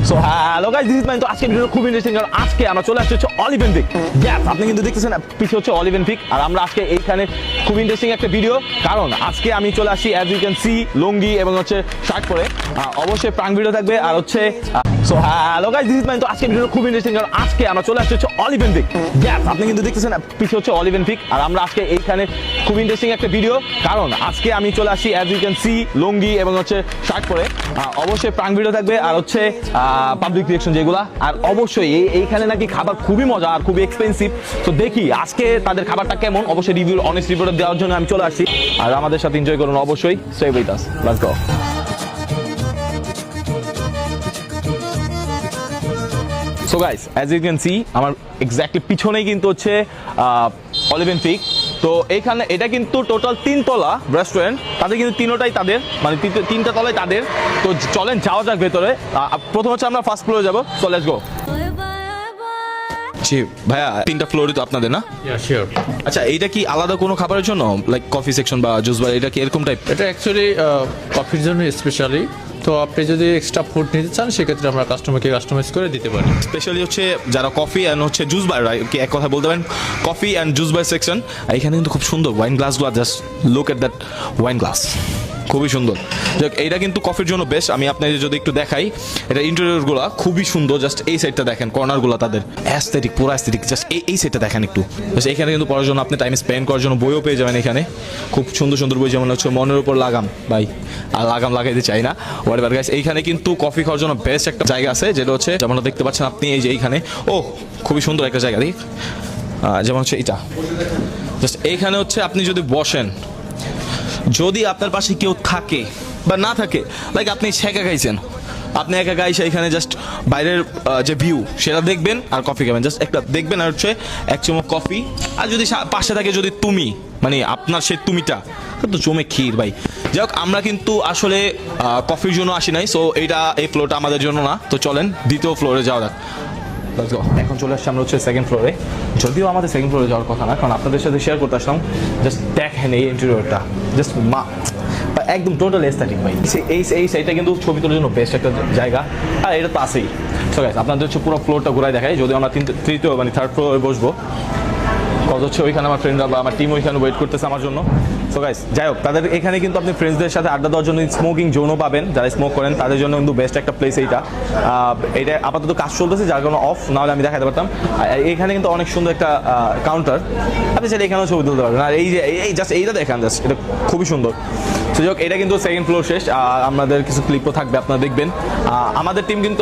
So hello guys, this is mine. তো আজকে ভিডিওটা খুব ইন্টারেস্টিং, কারণ আজকে আমরা চলে আসছি হচ্ছে অলিভেন পিক। ইয়েস, আপনি কিন্তু দেখতেছেন পিছে হচ্ছে অলিভেন পিক, আর আমরা আজকে এইখানে খুব ইন্টারেস্টিং একটা ভিডিও, কারণ আজকে আমি চলে আসি অ্যাজ ইউ ক্যান সি লুঙ্গি এবং হচ্ছে শার্ট পরে। অবশ্যই প্রাঙ্ক ভিডিও থাকবে। আর হচ্ছে so hello guys, this is mine. তো আজকে ভিডিওটা খুব ইন্টারেস্টিং, কারণ আজকে আমরা চলে আসছি হচ্ছে অলিভেন পিক। ইয়েস, আপনি কিন্তু দেখতেছেন পিছে হচ্ছে অলিভেন পিক, আর আমরা আজকে এইখানে খুব ইন্টারেস্টিং একটা ভিডিও, কারণ আজকে আমি চলে আসি অ্যাজ ইউ ক্যান সি লুঙ্গি এবং হচ্ছে শার্ট পরে। অবশ্যই প্রাঙ্ক ভিডিও থাকবে, আর হচ্ছে পাবলিক রিঅ্যাকশন যেগুলা, আর অবশ্যই এইখানে নাকি খাবার খুবই মজা আর খুবই এক্সপেন্সিভ। তো দেখি আজকে তাদের খাবারটা কেমন, অবশ্যই রিভিউ অনেস্ট রিভিউ দেওয়ার জন্য আমি চলে আসছি, আর আমাদের সাথে এনজয় করুন অবশ্যই। Stay with us, let's go. So guys, as you can see আমার এক্স্যাক্টলি পিছনেই কিন্তু হচ্ছে অলিভেন পিক। তো এইখানে এটা কিন্তু টোটাল 3 তলা রেস্টুরেন্ট, তাদের কিন্তু তিনটাই তাদের, মানে তিনটা তলায় তাদের। তো চলেন যাওয়া যাক ভেতরে। প্রথম হচ্ছে আমরা ফার্স্ট ফ্লোরে যাবো, সো লেটস গো। জি ভাইয়া, 3টা ফ্লোরই তো আপনাদের না? শিওর। আচ্ছা, এইটা কি আলাদা কোনো খাবারের জন্য, লাইক কফি সেকশন বা জুস বার, এটা কি এরকম টাইপ? এটা অ্যাকচুয়ালি কফির জন্য স্পেশালি। তো আপনি যদি এক্সট্রা ফুড নিতে চান সেক্ষেত্রে আমরা কাস্টমারকে কাস্টমাইজ করে দিতে পারি। স্পেশালি হচ্ছে যারা কফি অ্যান্ড হচ্ছে জুস বার, কি এক কথা বলতে পারেন coffee and juice bar section. এখানে কিন্তু খুব সুন্দর ওয়াইন গ্লাসগুলো, just look at that wine glass, খুবই সুন্দর। যাক, এইটা কিন্তু কফির জন্য বেস্ট। আমি আপনাদের যদি একটু দেখাই, এটা ইন্টেরিয়রগুলো খুবই সুন্দর। জাস্ট এই সাইডটা দেখেন, কর্নারগুলো তাদের অ্যাস্থেটিক, পুরো অ্যাস্থেটিক। জাস্ট এই সাইডটা দেখেন একটু। জাস্ট এখানে কিন্তু পড়ার জন্য আপনি টাইম স্পেন্ড করার জন্য বইও পেয়ে যাবেন এখানে, খুব সুন্দর সুন্দর বই, যেমন হচ্ছে মনের উপর লাগাম, ভাই আর লাগাম লাগাইতে চাই না, হোয়াটএভার গাইস। এইখানে কিন্তু কফি খাওয়ার জন্য বেস্ট একটা জায়গা আছে, যেটা হচ্ছে যেমন দেখতে পাচ্ছেন আপনি এই যে এইখানে। ও, খুবই সুন্দর একটা জায়গা, দেখ। যেমন হচ্ছে এটা, জাস্ট এইখানে হচ্ছে আপনি যদি বসেন, যদি আপনার পাশে কেউ থাকে বা না থাকে, লাইক আপনি ছেঁকা খাইছেন, আপনি একা গাইছে এখানে জাস্ট বাইরের যে ভিউ সেটা দেখবেন আর কফি খাবেন, জাস্ট একটা দেখবেন আর হচ্ছে এক চুমুক কফি। আর যদি পাশে থাকে যদি তুমি, মানে আপনার সেই তুমিটা তো জমে ক্ষীর ভাই। যাই হোক, আমরা কিন্তু আসলে কফির জন্য আসি নাই, সো এই ফ্লোরটা আমাদের জন্য না। তো চলেন দ্বিতীয় ফ্লোরে যাওয়া যাক। এখন চলে আসছি আমরা হচ্ছে সেকেন্ড ফ্লোরে, যদিও আমাদের সেকেন্ড ফ্লোরে যাওয়ার কথা না, কারণ আপনাদের সাথে শেয়ার করতে আসলাম। জাস্ট দেখেন এই ইন্টেরিয়রটা, জাস্ট একদম টোটাল এস্থেটিক ভাই। এই সাইডটা কিন্তু ছবি তোলার জন্য বেস্ট একটা জায়গা, আর এটা তো আছেই। সো গাইস, আপনাদের হচ্ছে পুরো ফ্লোরটা ঘুরাই দেখাই, যদিও আমরা তৃতীয় মানে থার্ড ফ্লোরে বসবো, কজ হচ্ছে ওইখানে আমার ফ্রেন্ডরা বা আমার টিম ওইখানে ওয়েট করতেছে আমার জন্য। সো গাইস, যাই হোক, তাদের এখানে কিন্তু আপনি ফ্রেন্ডসদের সাথে আড্ডা দেওয়ার জন্য স্মোকিং জোনও পাবেন, যারা স্মোক করেন তাদের জন্য কিন্তু বেস্ট একটা প্লেস এইটা। এটা আপাতত কাজ চলতেছে, যার কারণে অফ, নাহলে আমি দেখাতে পারতাম। এখানে কিন্তু অনেক সুন্দর একটা কাউন্টার, আপনি সেটা এখানেও ছবি তুলতে পারবেন। আর এই যে জাস্ট এইটা দেখেন, জাস্ট এটা খুবই সুন্দর। তো যাই হোক, এটা কিন্তু সেকেন্ড ফ্লোর শেষ, আমাদের কিছু ক্লিপও থাকবে, আপনারা দেখবেন। আমাদের টিম কিন্তু